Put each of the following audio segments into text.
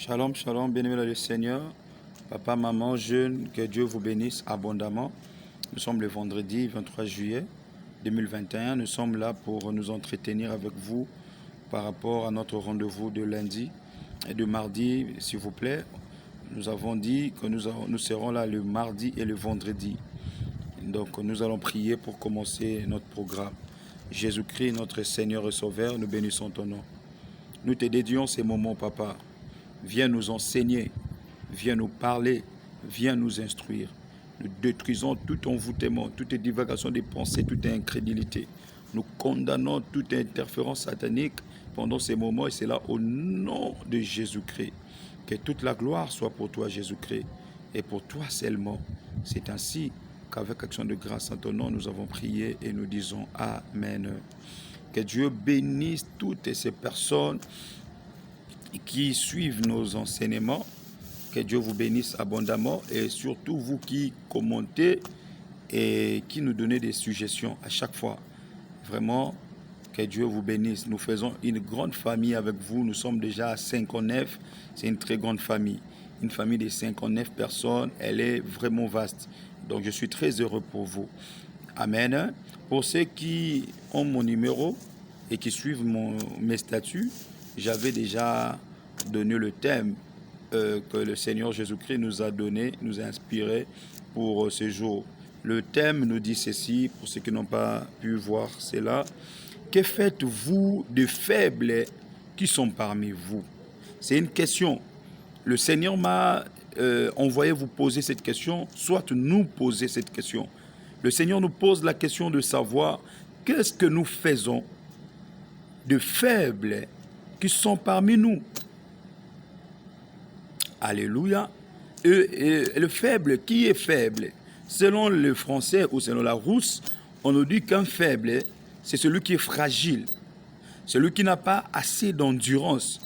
Shalom, shalom, bien-aimé le Seigneur, papa, maman, jeunes, que Dieu vous bénisse abondamment. Nous sommes le vendredi 23 juillet 2021. Nous sommes là pour nous entretenir avec vous par rapport à notre rendez-vous de lundi et de mardi, s'il vous plaît. Nous avons dit que nous serons là le mardi et le vendredi. Donc nous allons prier pour commencer notre programme. Jésus-Christ, notre Seigneur et Sauveur, nous bénissons ton nom. Nous te dédions ces moments, papa. Viens nous enseigner, viens nous parler, viens nous instruire. Nous détruisons tout envoûtement, toute divagation des pensées, toute incrédulité. Nous condamnons toute interférence satanique pendant ces moments et c'est là au nom de Jésus-Christ. Que toute la gloire soit pour toi, Jésus-Christ, et pour toi seulement. C'est ainsi qu'avec action de grâce en ton nom, nous avons prié et nous disons Amen. Que Dieu bénisse toutes ces personnes qui suivent nos enseignements, que Dieu vous bénisse abondamment et surtout vous qui commentez et qui nous donnez des suggestions à chaque fois. Vraiment, que Dieu vous bénisse. Nous faisons une grande famille avec vous. Nous sommes déjà à 59. C'est une très grande famille. Une famille de 59 personnes. Elle est vraiment vaste. Donc, je suis très heureux pour vous. Amen. Pour ceux qui ont mon numéro et qui suivent mes statuts, j'avais déjà donné le thème que le Seigneur Jésus-Christ nous a donné, nous a inspiré pour ce jour. Le thème nous dit ceci, pour ceux qui n'ont pas pu voir cela. Que faites-vous de faibles qui sont parmi vous? C'est une question. Le Seigneur m'a envoyé vous poser cette question, soit nous poser cette question. Le Seigneur nous pose la question de savoir qu'est-ce que nous faisons de faibles qui sont parmi nous. Alléluia. Et le faible, qui est faible? Selon le français ou selon la rousse, on nous dit qu'un faible, c'est celui qui est fragile, celui qui n'a pas assez d'endurance.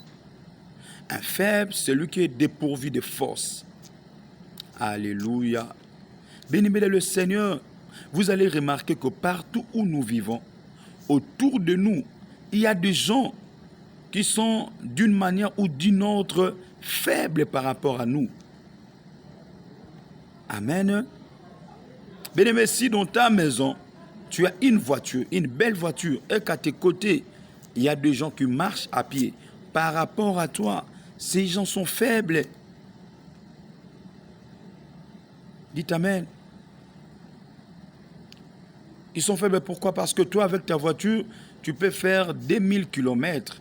Un faible, c'est celui qui est dépourvu de force. Alléluia. Béni le Seigneur, vous allez remarquer que partout où nous vivons, autour de nous, il y a des gens qui sont d'une manière ou d'une autre faibles par rapport à nous. Amen. Bien-aimé, si dans ta maison, tu as une voiture, une belle voiture, et qu'à tes côtés, il y a des gens qui marchent à pied, par rapport à toi, ces gens sont faibles. Dites Amen. Ils sont faibles pourquoi? Parce que toi, avec ta voiture, tu peux faire 2000 km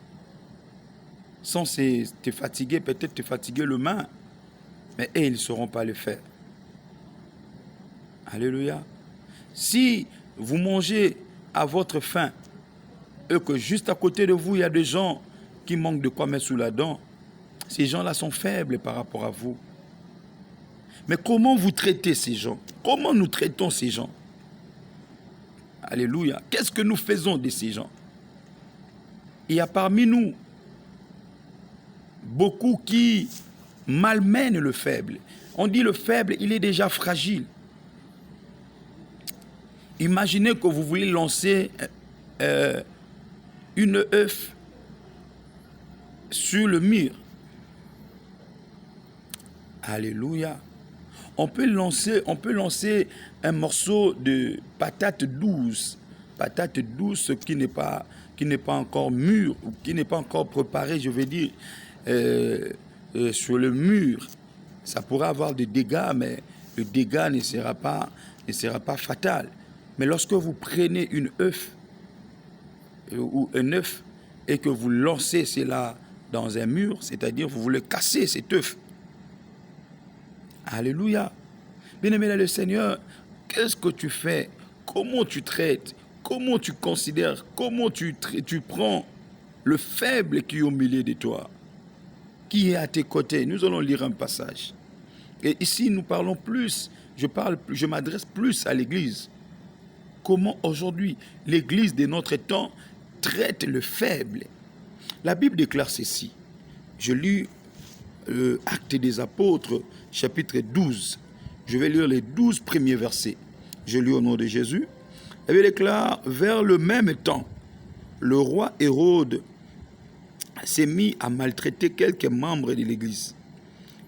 sans te fatiguer, peut-être te fatiguer le main. Mais eux, ils ne sauront pas le faire. Alléluia. Si vous mangez à votre faim et que juste à côté de vous, il y a des gens qui manquent de quoi mettre sous la dent, ces gens-là sont faibles par rapport à vous. Mais comment vous traitez ces gens? Comment nous traitons ces gens? Alléluia. Qu'est-ce que nous faisons de ces gens? Il y a parmi nous beaucoup qui malmènent le faible. On dit le faible, il est déjà fragile. Imaginez que vous voulez lancer une œuf sur le mur. Alléluia. On peut lancer un morceau de patate douce qui n'est pas encore mûre ou qui n'est pas encore préparée, je veux dire, sur le mur. Ça pourrait avoir des dégâts, mais le dégât ne sera pas fatal. Mais lorsque vous prenez une œuf ou un œuf et que vous lancez cela dans un mur, c'est-à-dire vous voulez casser cet œuf. Alléluia. Bien-aimé le Seigneur, qu'est-ce que tu fais? Comment tu traites? Comment tu considères? Comment tu prends le faible qui est au milieu de toi? Qui est à tes côtés? Nous allons lire un passage. Et ici, nous parlons plus, je m'adresse plus à l'Église. Comment aujourd'hui l'Église de notre temps traite le faible? La Bible déclare ceci. Je lis Actes des Apôtres, chapitre 12. Je vais lire les 12 premiers versets. Je lis au nom de Jésus. La Bible déclare, vers le même temps, le roi Hérode s'est mis à maltraiter quelques membres de l'Église.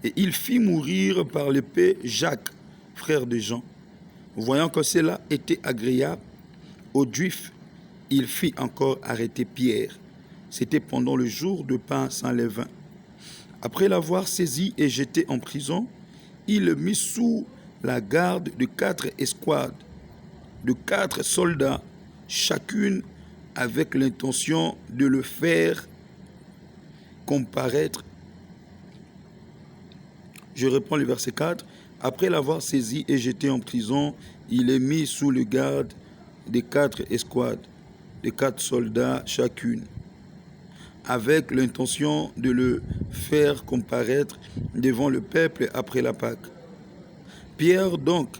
Et il fit mourir par l'épée Jacques, frère de Jean. Voyant que cela était agréable aux Juifs, il fit encore arrêter Pierre. C'était pendant le jour de pain sans levain. Après l'avoir saisi et jeté en prison, il le mit sous la garde de 4 escouades, de 4 soldats, chacune avec l'intention de le faire comparaître. Je reprends le verset 4. Après l'avoir saisi et jeté en prison, il est mis sous le garde des 4 escouades, de 4 soldats chacune, avec l'intention de le faire comparaître devant le peuple après la Pâque. Pierre donc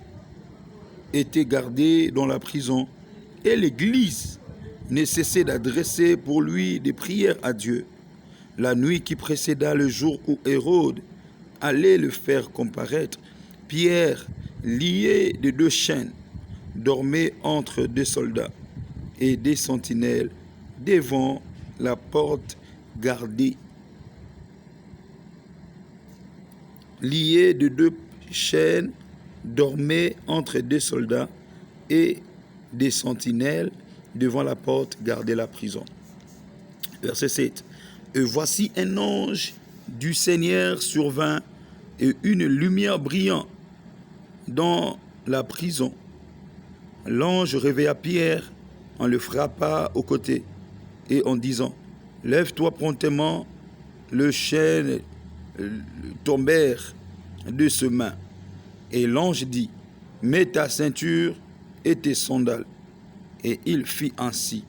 était gardé dans la prison et l'Église ne cessait d'adresser pour lui des prières à Dieu. La nuit qui précéda le jour où Hérode allait le faire comparaître, Pierre, lié de 2 chaînes, dormait entre 2 soldats et des sentinelles devant la porte gardée. Lié de 2 chaînes, dormait entre 2 soldats et des sentinelles devant la porte gardée la prison. Verset 7. Et voici un ange du Seigneur survint et une lumière brillant dans la prison. L'ange réveilla Pierre en le frappa au côté et en disant, « Lève-toi promptement. » Le chaînes tombèrent de ses mains. Et l'ange dit, « Mets ta ceinture et tes sandales. » Et il fit ainsi.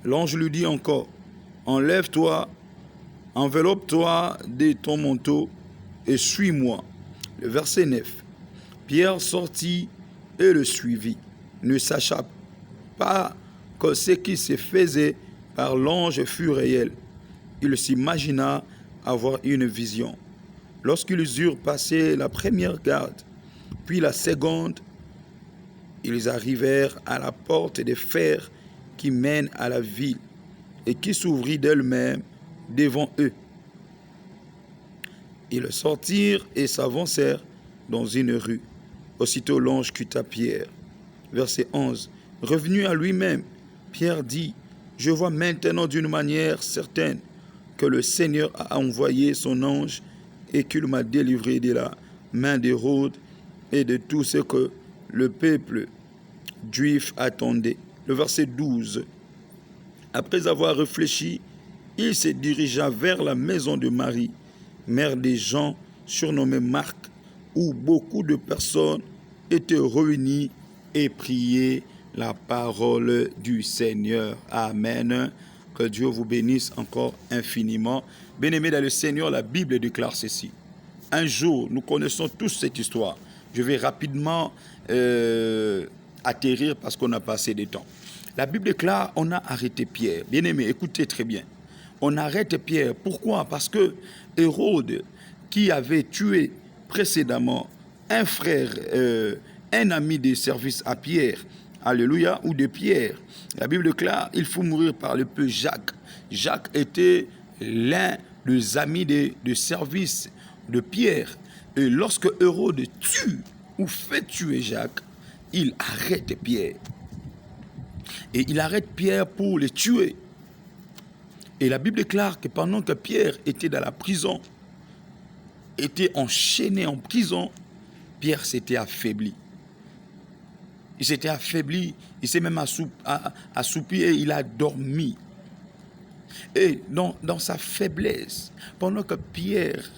L'ange lui dit encore, « Enlève-toi, enveloppe-toi de ton manteau et suis-moi. » Le verset 9. Pierre sortit et le suivit, ne sachant pas que ce qui se faisait par l'ange fut réel. Il s'imagina avoir une vision. Lorsqu'ils eurent passé la première garde, puis la seconde, ils arrivèrent à la porte de fer qui mène à la ville et qui s'ouvrit d'elle-même devant eux. Ils sortirent et s'avancèrent dans une rue. Aussitôt l'ange quitta Pierre. Verset 11. Revenu à lui-même, Pierre dit, « Je vois maintenant d'une manière certaine que le Seigneur a envoyé son ange et qu'il m'a délivré de la main d'Hérode et de tout ce que le peuple juif attendait. » Le verset 12. Après avoir réfléchi, il se dirigea vers la maison de Marie, mère des gens surnommés Marc, où beaucoup de personnes étaient réunies et priaient la parole du Seigneur. Amen. Que Dieu vous bénisse encore infiniment. Bien-aimés dans le Seigneur, la Bible déclare ceci. Un jour, nous connaissons tous cette histoire. Je vais rapidement atterrir parce qu'on a passé des temps. La Bible déclare, on a arrêté Pierre. Bien-aimés, écoutez très bien. On arrête Pierre. Pourquoi? Parce que Hérode, qui avait tué précédemment un frère, un ami de service à Pierre, alléluia, ou de Pierre, la Bible déclare, il faut mourir par le peu Jacques. Jacques était l'un des amis de service de Pierre. Et lorsque Hérode tue ou fait tuer Jacques, il arrête Pierre. Et il arrête Pierre pour le tuer. Et la Bible déclare que pendant que Pierre était dans la prison, était enchaîné en prison, Pierre s'était affaibli. Il s'était affaibli, il s'est même assoupi et il a dormi. Et dans sa faiblesse, pendant que Pierre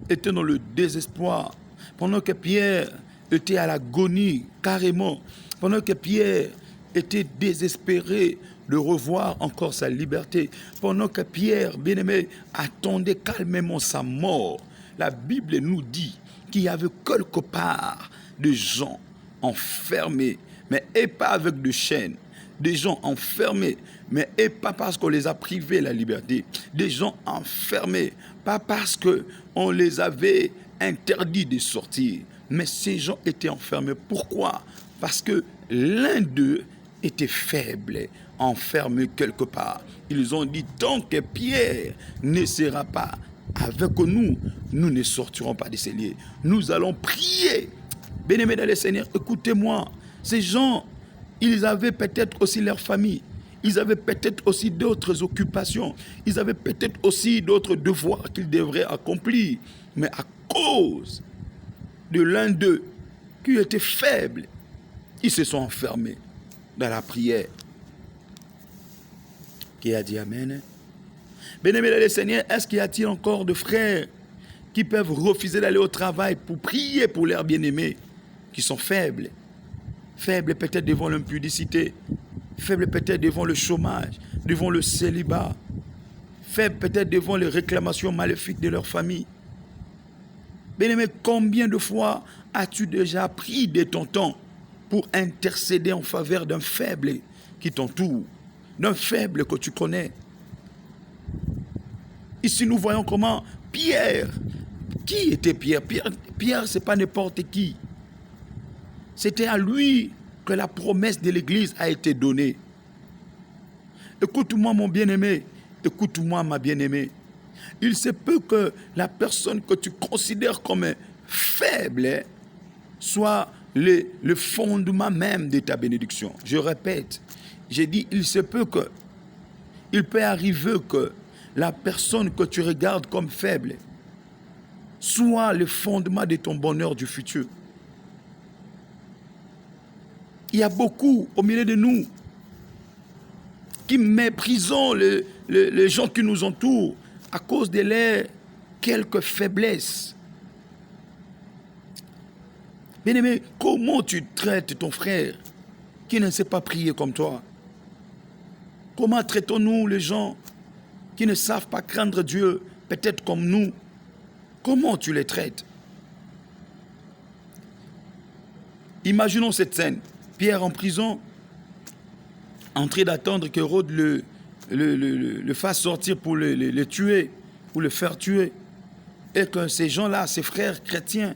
était dans le désespoir, pendant que Pierre était à l'agonie carrément, pendant que Pierre était désespéré de revoir encore sa liberté, pendant que Pierre, bien-aimé, attendait calmement sa mort, la Bible nous dit qu'il y avait quelque part des gens enfermés, mais et pas avec de chaînes, des gens enfermés, mais et pas parce qu'on les a privés de la liberté, des gens enfermés, pas parce qu'on les avait interdits de sortir, mais ces gens étaient enfermés. Pourquoi? Parce que l'un d'eux était faible enfermé quelque part. Ils ont dit, tant que Pierre ne sera pas avec nous, nous ne sortirons pas de ces lieux. Nous allons prier. Bien-aimés dans le Seigneur, écoutez-moi. Ces gens, ils avaient peut-être aussi leur famille. Ils avaient peut-être aussi d'autres occupations. Ils avaient peut-être aussi d'autres devoirs qu'ils devraient accomplir. Mais à cause de l'un d'eux qui était faible, ils se sont enfermés dans la prière. Qui a dit Amen? Bien-aimés dans le Seigneur, est-ce qu'il y a-t-il encore de frères qui peuvent refuser d'aller au travail pour prier pour leurs bien-aimés qui sont faibles? Faibles peut-être devant l'impudicité, faibles peut-être devant le chômage, devant le célibat, faibles peut-être devant les réclamations maléfiques de leur famille. Bien-aimé, combien de fois as-tu déjà pris de ton temps pour intercéder en faveur d'un faible qui t'entoure, d'un faible que tu connais? Ici, nous voyons comment Pierre, qui était Pierre? Pierre, ce n'est pas n'importe qui. C'était à lui que la promesse de l'Église a été donnée. Écoute-moi, mon bien-aimé, écoute-moi, ma bien-aimée. Il se peut que la personne que tu considères comme faible soit le fondement même de ta bénédiction. Je répète, j'ai dit, il peut arriver que la personne que tu regardes comme faible soit le fondement de ton bonheur du futur. Il y a beaucoup au milieu de nous qui méprisons les gens qui nous entourent à cause de leurs quelques faiblesses. Bien-aimé, comment tu traites ton frère qui ne sait pas prier comme toi? Comment traitons-nous les gens qui ne savent pas craindre Dieu, peut-être comme nous? Comment tu les traites? Imaginons cette scène. Pierre en prison, en train d'attendre qu'Hérode le fasse sortir pour le tuer, pour le faire tuer. Et que ces gens-là, ces frères chrétiens,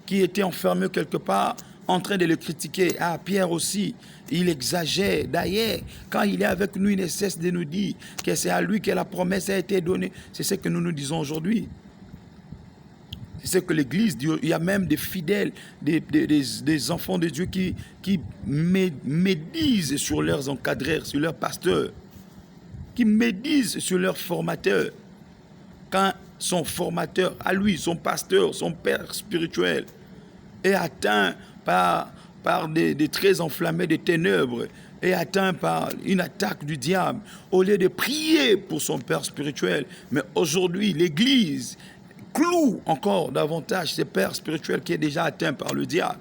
qui étaient enfermés quelque part, en train de le critiquer. Ah, Pierre aussi, il exagère. D'ailleurs, quand il est avec nous, il ne cesse de nous dire que c'est à lui que la promesse a été donnée. C'est ce que nous nous disons aujourd'hui. C'est ce que l'Église dit. Il y a même des fidèles, des enfants de Dieu qui médisent sur leurs encadreurs, sur leurs pasteurs, qui médisent sur leurs formateurs. Quand son formateur, à lui, son pasteur, son père spirituel, est atteint par des traits enflammés de ténèbres, est atteint par une attaque du diable, au lieu de prier pour son père spirituel, mais aujourd'hui, l'Église cloue encore davantage ce père spirituel qui est déjà atteint par le diable.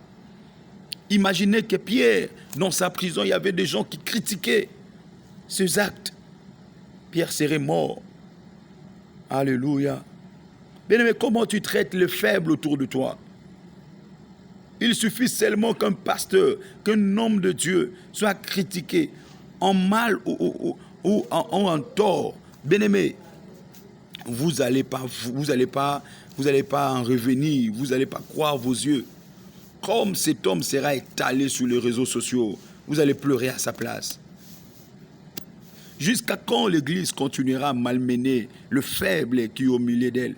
Imaginez que Pierre, dans sa prison, il y avait des gens qui critiquaient ces actes. Pierre serait mort. Alléluia. Bien-aimé, comment tu traites le faible autour de toi? Il suffit seulement qu'un pasteur, qu'un homme de Dieu soit critiqué en mal ou en tort. Bien-aimé, vous n'allez pas en revenir, vous n'allez pas croire vos yeux. Comme cet homme sera étalé sur les réseaux sociaux, vous allez pleurer à sa place. Jusqu'à quand l'Église continuera à malmener le faible qui est au milieu d'elle?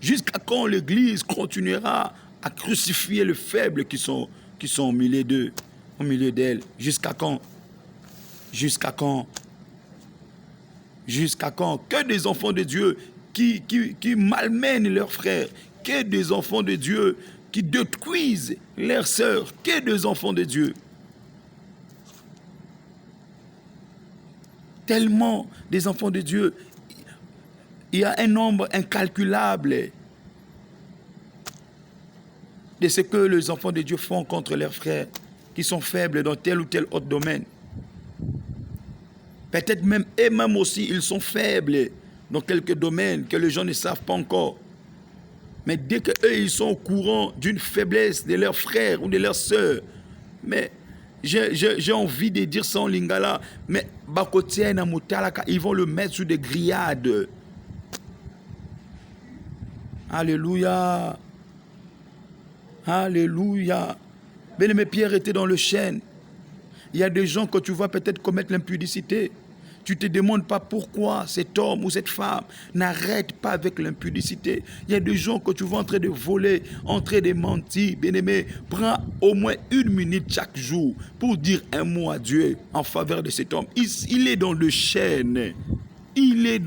Jusqu'à quand l'Église continuera à crucifier les faibles qui sont au milieu d'elle? Jusqu'à quand? Jusqu'à quand? Jusqu'à quand? Que des enfants de Dieu qui malmènent leurs frères, que des enfants de Dieu qui détruisent leurs sœurs, que des enfants de Dieu. Tellement des enfants de Dieu, il y a un nombre incalculable de ce que les enfants de Dieu font contre leurs frères qui sont faibles dans tel ou tel autre domaine. Peut-être même, et même aussi, ils sont faibles dans quelques domaines que les gens ne savent pas encore. Mais dès qu'eux, ils sont au courant d'une faiblesse de leurs frères ou de leurs sœurs, mais j'ai envie de dire ça en lingala, mais ils vont le mettre sous des grillades. Alléluia. Alléluia. Bien-aimé, Pierre était dans le chêne. Il y a des gens que tu vois peut-être commettre l'impudicité. Tu ne te demandes pas pourquoi cet homme ou cette femme n'arrête pas avec l'impudicité. Il y a des gens que tu vois en train de voler, en train de mentir. Bien-aimé, prends au moins 1 minute chaque jour pour dire un mot à Dieu en faveur de cet homme. Il est dans le chêne. Elle est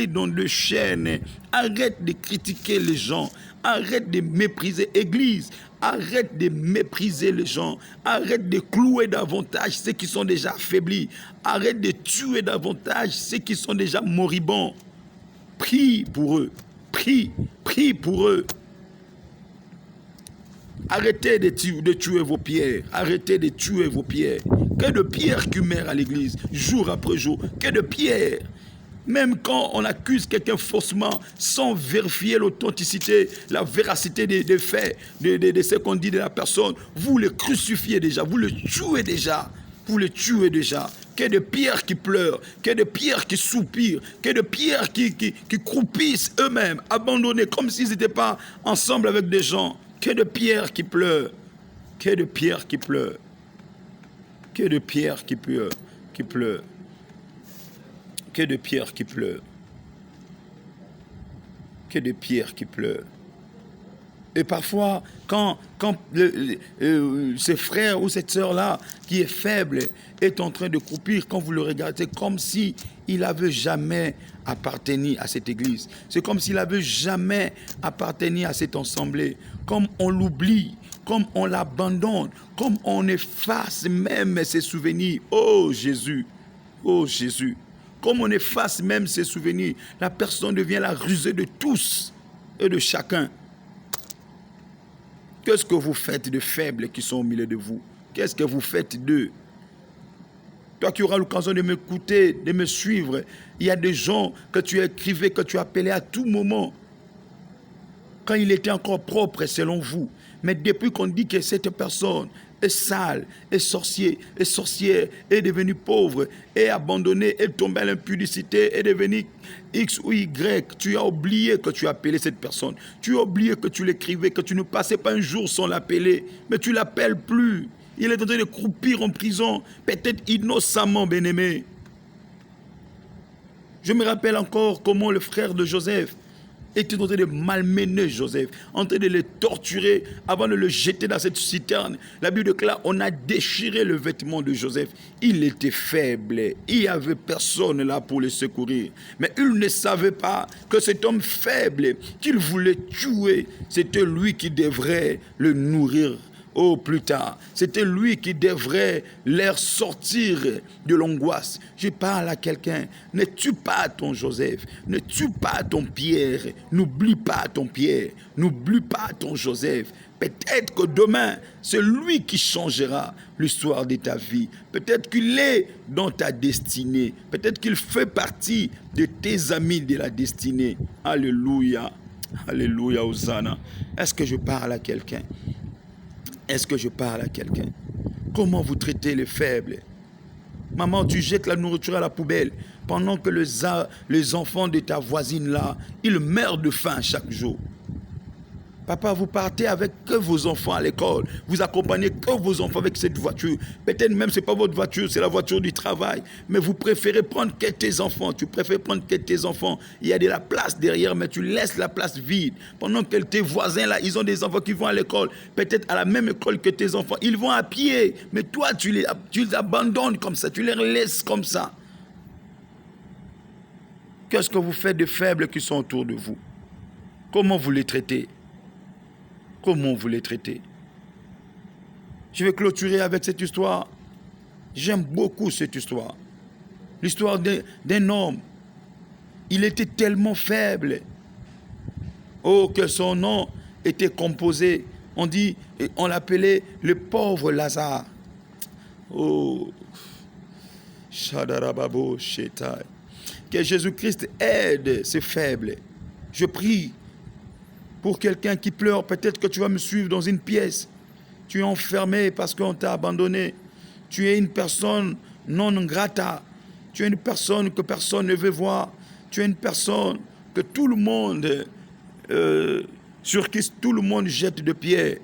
dans le chêne. Arrête de critiquer les gens. Arrête de mépriser l'Église. Arrête de mépriser les gens. Arrête de clouer davantage ceux qui sont déjà affaiblis. Arrête de tuer davantage ceux qui sont déjà moribonds. Prie pour eux. Prie pour eux. Arrêtez de tuer vos pierres. Arrêtez de tuer vos pierres. Que de pierres qui meurent à l'église, jour après jour. Que de pierres. Même quand on accuse quelqu'un faussement, sans vérifier l'authenticité, la véracité des faits, de ce qu'on dit de la personne, vous le crucifiez déjà, vous le tuez déjà. Vous le tuez déjà. Que de pierres qui pleurent, que de pierres qui soupirent, que de pierres qui croupissent eux-mêmes, abandonnés, comme s'ils n'étaient pas ensemble avec des gens. Que de pierres qui pleurent, que de pierres qui pleurent, que de pierres qui pleurent, que de pierres qui pleurent, que de pierres qui pleurent. Et parfois, quand ce frère ou cette sœur-là, qui est faible, est en train de croupir, quand vous le regardez, comme si il n'avait jamais appartenu à cette église. C'est comme s'il n'avait jamais appartenu à cette assemblée. Comme on l'oublie, comme on l'abandonne, comme on efface même ses souvenirs. Oh Jésus, oh Jésus. Comme on efface même ses souvenirs, la personne devient la rusée de tous et de chacun. Qu'est-ce que vous faites de faibles qui sont au milieu de vous? Qu'est-ce que vous faites d'eux? Toi qui auras l'occasion de m'écouter, de me suivre, il y a des gens que tu écrivais, que tu appelais à tout moment, quand il était encore propre selon vous. Mais depuis qu'on dit que cette personne est sale, est sorcière, est devenue pauvre, est abandonnée, est tombée à l'impudicité, est devenue X ou Y, tu as oublié que tu appelais cette personne. Tu as oublié que tu l'écrivais, que tu ne passais pas un jour sans l'appeler. Mais tu ne l'appelles plus. Il est en train de croupir en prison, peut-être innocemment, bien-aimé. Je me rappelle encore comment le frère de Joseph était en train de malmener Joseph, en train de le torturer avant de le jeter dans cette citerne. La Bible déclare, on a déchiré le vêtement de Joseph. Il était faible, il n'y avait personne là pour le secourir. Mais il ne savait pas que cet homme faible qu'il voulait tuer, c'était lui qui devrait le nourrir. Oh, plus tard, c'était lui qui devrait leur sortir de l'angoisse. Je parle à quelqu'un, ne tue pas ton Joseph, ne tue pas ton Pierre, n'oublie pas ton Pierre, n'oublie pas ton Joseph. Peut-être que demain, c'est lui qui changera l'histoire de ta vie. Peut-être qu'il est dans ta destinée. Peut-être qu'il fait partie de tes amis de la destinée. Alléluia, alléluia, Hosanna. Est-ce que je parle à quelqu'un? Est-ce que je parle à quelqu'un? Comment vous traitez les faibles? Maman, tu jettes la nourriture à la poubelle pendant que les enfants de ta voisine là, ils meurent de faim chaque jour. Papa, vous partez avec que vos enfants à l'école. Vous accompagnez que vos enfants avec cette voiture. Peut-être même ce n'est pas votre voiture, c'est la voiture du travail. Mais vous préférez prendre que tes enfants. Tu préfères prendre que tes enfants. Il y a de la place derrière, mais tu laisses la place vide. Pendant que tes voisins là, ils ont des enfants qui vont à l'école. Peut-être à la même école que tes enfants. Ils vont à pied. Mais toi, tu les abandonnes comme ça. Tu les laisses comme ça. Qu'est-ce que vous faites de faibles qui sont autour de vous? Comment vous les traitez? Comment vous les traitez? Je vais clôturer avec cette histoire. J'aime beaucoup cette histoire. L'histoire d'un homme. Il était tellement faible. Oh, que son nom était composé. On l'appelait le pauvre Lazare. Oh, Shadarababo Shetai. Que Jésus-Christ aide ces faibles. Je prie pour quelqu'un qui pleure. Peut-être que tu vas me suivre dans une pièce. Tu es enfermé parce qu'on t'a abandonné. Tu es une personne non grata. Tu es une personne que personne ne veut voir. Tu es une personne que tout le monde, sur qui tout le monde jette de pierres.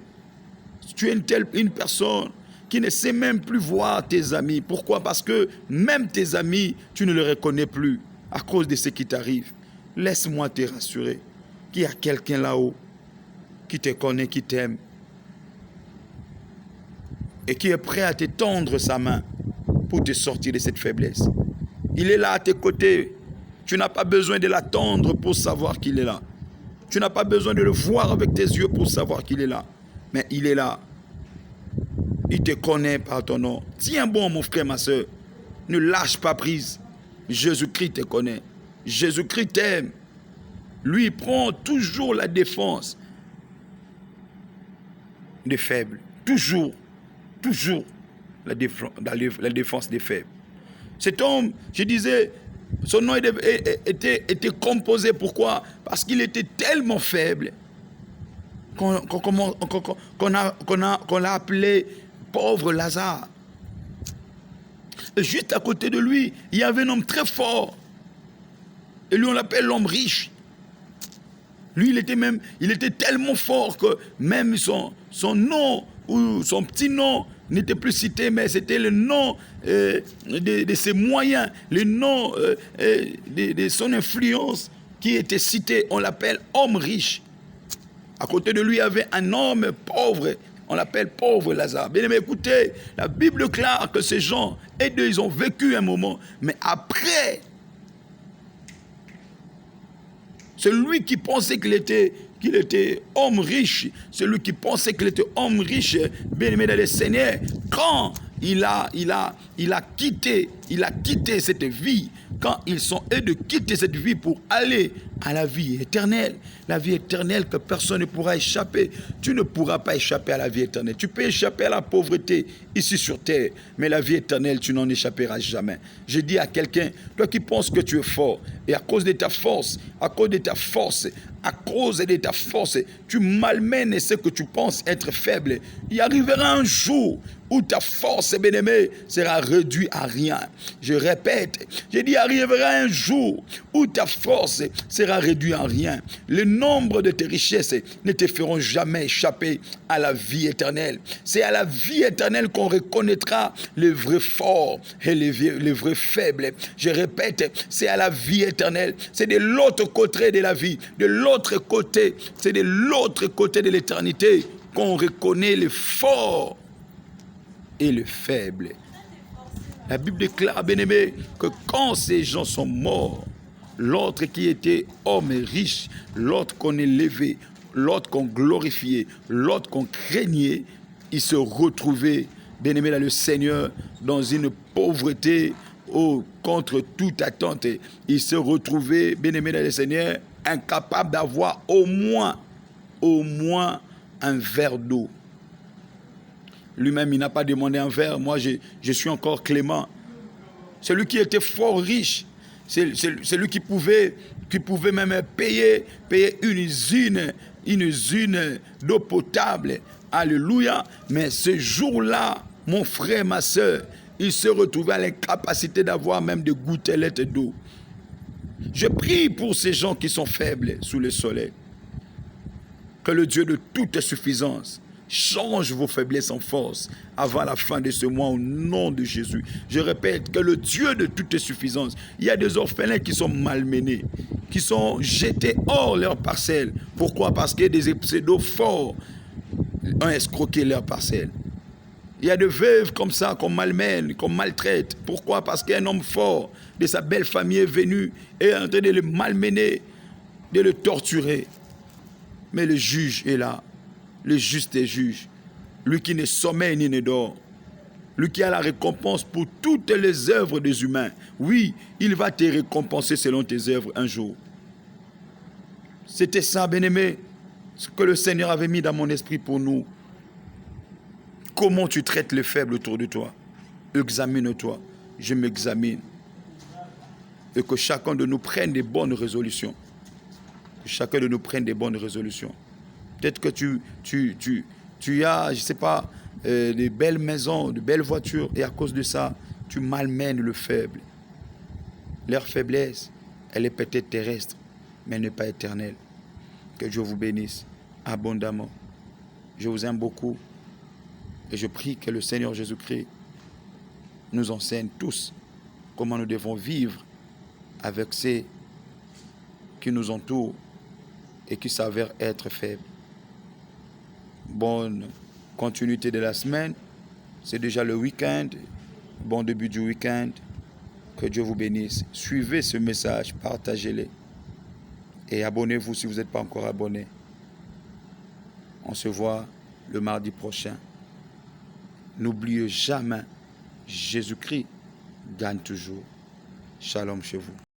Tu es une personne qui ne sait même plus voir tes amis. Pourquoi? Parce que même tes amis, tu ne les reconnais plus à cause de ce qui t'arrive. Laisse-moi te rassurer qu'il y a quelqu'un là-haut qui te connaît, qui t'aime et qui est prêt à te tendre sa main pour te sortir de cette faiblesse. Il est là à tes côtés. Tu n'as pas besoin de l'attendre pour savoir qu'il est là. Tu n'as pas besoin de le voir avec tes yeux pour savoir qu'il est là. Mais il est là. Il te connaît par ton nom. Tiens bon, mon frère, ma soeur. Ne lâche pas prise. Jésus-Christ te connaît. Jésus-Christ t'aime. Lui, il prend toujours la défense des faibles. Toujours la défense des faibles. Cet homme, je disais, son nom était composé. Pourquoi? Parce qu'il était tellement faible qu'on l'a appelé pauvre Lazare. Et juste à côté de lui, il y avait un homme très fort. Et lui, on l'appelle l'homme riche. Lui, il était tellement fort que même son nom ou son petit nom n'était plus cité, mais c'était le nom de ses moyens, le nom de son influence qui était cité. On l'appelle homme riche. À côté de lui, il y avait un homme pauvre. On l'appelle pauvre Lazare. Bien aimé, écoutez, la Bible déclare que ces gens, et deux, ils ont vécu un moment, mais après, celui qui pensait qu'il était homme riche, celui qui pensait qu'il était homme riche, bien aimé dans le Seigneur, quand il a quitté cette vie, quand ils sont aidés de quitter cette vie pour aller à la vie éternelle que personne ne pourra échapper. Tu ne pourras pas échapper à la vie éternelle. Tu peux échapper à la pauvreté ici sur terre, mais la vie éternelle, tu n'en échapperas jamais. Je dis à quelqu'un, toi qui penses que tu es fort, et à cause de ta force, tu malmènes ce que tu penses être faible. Il arrivera un jour où ta force, bien-aimé, sera réduite à rien. Je répète, je dis, arrivera un jour où ta force sera réduite à rien. Le nombre de tes richesses ne te feront jamais échapper à la vie éternelle. C'est à la vie éternelle qu'on reconnaîtra les vrais forts et les vrais faibles. Je répète, c'est à la vie éternelle. C'est de l'autre côté de la vie, de l'autre côté, c'est de l'autre côté de l'éternité qu'on reconnaît les forts et le faible. La Bible déclare, bien-aimé, que quand ces gens sont morts, l'autre qui était homme riche, l'autre qu'on élevait, l'autre qu'on glorifiait, l'autre qu'on craignait, il se retrouvait, bien-aimé dans le Seigneur, dans une pauvreté contre toute attente. Il se retrouvait, bien-aimé dans le Seigneur, incapable d'avoir au moins un verre d'eau. Lui-même, il n'a pas demandé un verre. Moi, je suis encore clément. Celui qui était fort riche, c'est celui qui pouvait même payer une usine d'eau potable. Alléluia. Mais ce jour-là, mon frère, ma soeur, il se retrouvait à l'incapacité d'avoir même de gouttelettes d'eau. Je prie pour ces gens qui sont faibles sous le soleil. Que le Dieu de toute suffisance change vos faiblesses en force avant la fin de ce mois au nom de Jésus. Je répète, que le Dieu de toute suffisance, il y a des orphelins qui sont malmenés, qui sont jetés hors leur parcelle. Pourquoi? Parce que des pseudos forts ont escroqué leur parcelle. Il y a des veuves comme ça qu'on malmène, qu'on maltraite. Pourquoi? Parce qu'un homme fort de sa belle famille est venu et est en train de le malmener, de le torturer. Mais le juge est là. Le juste est juge, lui qui ne sommeille ni ne dort, lui qui a la récompense pour toutes les œuvres des humains. Oui, il va te récompenser selon tes œuvres un jour. C'était ça, bien-aimé, ce que le Seigneur avait mis dans mon esprit pour nous. Comment tu traites les faibles autour de toi? Examine-toi, je m'examine. Et que chacun de nous prenne des bonnes résolutions. Que chacun de nous prenne des bonnes résolutions. Peut-être que tu as, je ne sais pas, des belles maisons, de belles voitures, et à cause de ça, tu malmènes le faible. Leur faiblesse, elle est peut-être terrestre, mais elle n'est pas éternelle. Que Dieu vous bénisse abondamment. Je vous aime beaucoup. Et je prie que le Seigneur Jésus-Christ nous enseigne tous comment nous devons vivre avec ceux qui nous entourent et qui s'avèrent être faibles. Bonne continuité de la semaine. C'est déjà le week-end. Bon début du week-end. Que Dieu vous bénisse. Suivez ce message, partagez-le. Et abonnez-vous si vous n'êtes pas encore abonné. On se voit le mardi prochain. N'oubliez jamais, Jésus-Christ gagne toujours. Shalom chez vous.